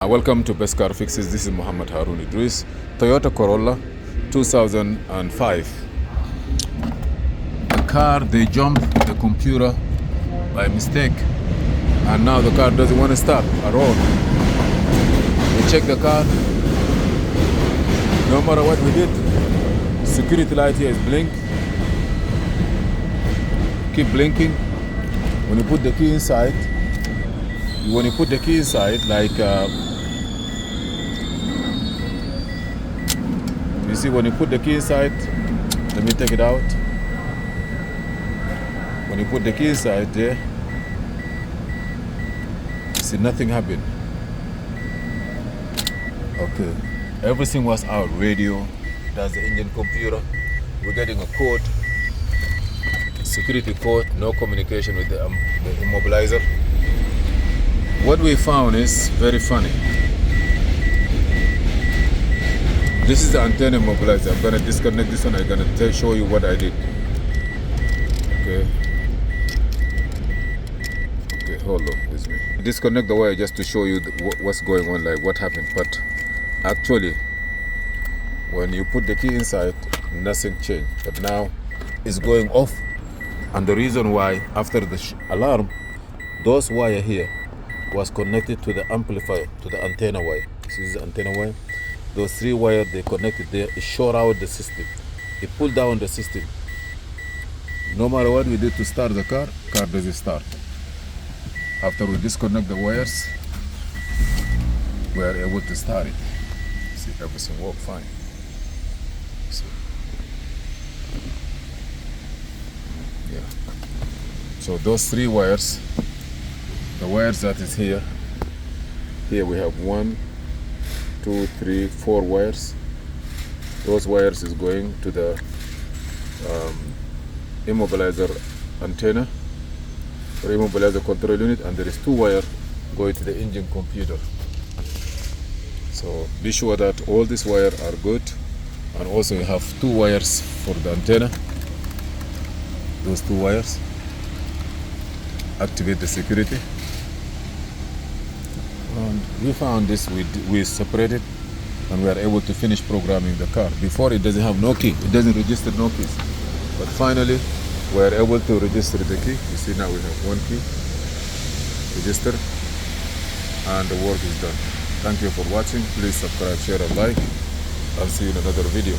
Welcome to Best Car Fixes. This is Muhammad Harun Idris. Toyota Corolla 2005. The car, they jumped the computer by mistake, and now the car doesn't want to start at all. We check the car. No matter what we did, security light here is blink. Keep blinking. When you put the key inside, like you see, when you put the key inside, let me take it out. When you put the key inside there, you see nothing happened. Okay, everything was out. Radio, that's the engine computer. We're getting a code, security code, no communication with the immobilizer. What we found is very funny. This is the antenna immobilizer. I'm gonna disconnect this one. I'm gonna show you what I did. Okay, hold on with me. Disconnect the wire just to show you what's going on, like what happened. But actually, when you put the key inside, nothing changed. But now it's going off, and the reason why, after the alarm, those wire here was connected to the amplifier, to the antenna wire. This is the antenna wire. Those three wires, they connected there. It short out the system. It pulled down the system. No matter what we did to start the car doesn't start. After we disconnect the wires, we are able to start it. See, everything worked fine. See. Yeah. So those three wires, the wires that is here we have 1, 2, 3, 4 wires. Those wires is going to the immobilizer antenna or immobilizer control unit, and there is 2 wires going to the engine computer. So be sure that all these wires are good, and also you have 2 wires for the antenna. Those 2 wires activate the security. And we found this, we separated, and we are able to finish programming the car. Before, it doesn't have no key, it doesn't register no keys. But finally, we are able to register the key. You see, now we have 1 key, register, and the work is done. Thank you for watching. Please subscribe, share, and like. I'll see you in another video.